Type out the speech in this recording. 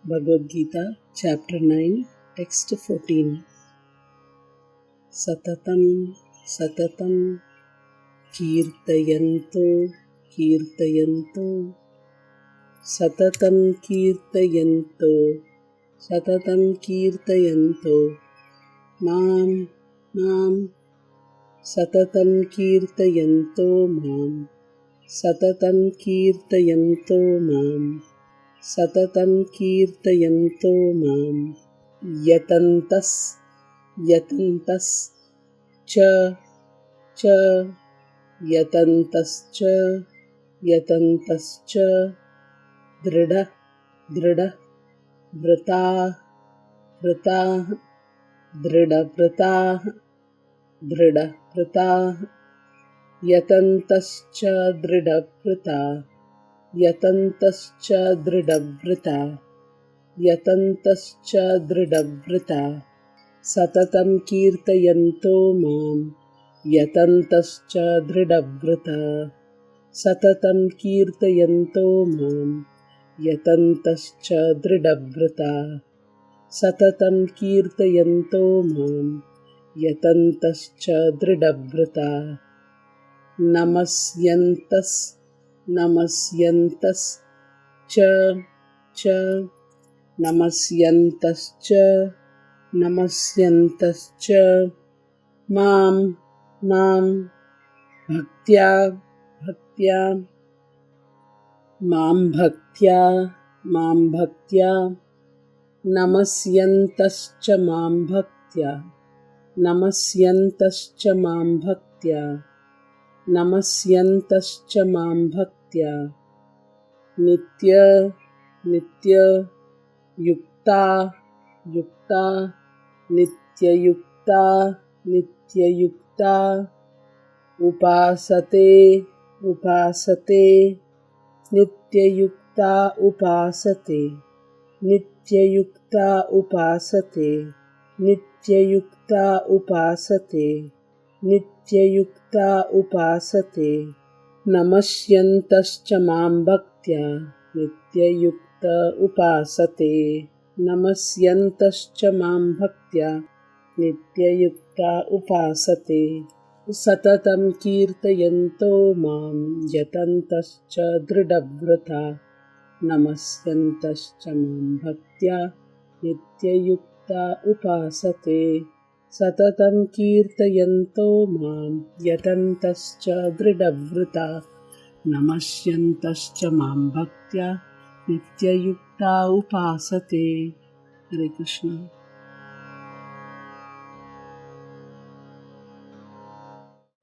Bhagavad Gita, Chapter 9, Text 14. Satatam, Satatam, Kirtayanto, Kirtayanto, Satatam Kirtayanto, Satatam Kirtayanto, Mam, Mam, Satatam Kirtayanto, Mam, Satatam Kirtayanto, Mam, Satatam Kirtayanto, Mam, Yatantas, Yatantas, Cha, Cha, Yatantas, Cha, Yatantas, Cha, Drida, Drida, Vrata, Vrata, Drida, Vrata, Drida, Vrata, Yatantascha Drida Vrata, Yatantascha Drida Vrata, Yatantascha Drida Vrata, Satatam Kirtayanto Mam, Yatantascha Drida Vrata, Satatam Kirtayanto Mam, Yatantascha Drida Vrata, Satatam Kirtayanto Mam, Yatantascha Drida Vrata, Namasyantas, Namasyantas, Cha, Cha, Namasyantas, Cha, Namasyantas, Cha, Mam, Mam, Bhaktya, Bhaktya, Mam Bhaktya, Mam Bhaktya, Namasyantas, Cha, Mam Bhaktya, Namasyantas, Cha, Mam Bhaktya, Namasyantascha Mam Bhaktya, Nitya, Nitya, Yukta, Yukta, Nitya Yukta, Nitya Yukta, Upasate, Upasate, Nitya Yukta Upasate, Nitya Yukta Upasate, Nitya Yukta Upasate, Nitya Yukta Upasate, Namasyantascha Mam Bhaktya, Nitya Yukta Upasate, Namasyantascha Mam Bhaktya, Nitya Yukta Upasate, Satatam Kirtayanto Mam, Yatantascha Drida Vrata, Namasyantascha Mam Bhaktya, Nitya Yukta Upasate, Satatam Kirtayanto Mam, Yatantascha Drida Vrata, Namasyantascha Mam Bhaktya, Nitya Yukta Upasate. Hare Krishna.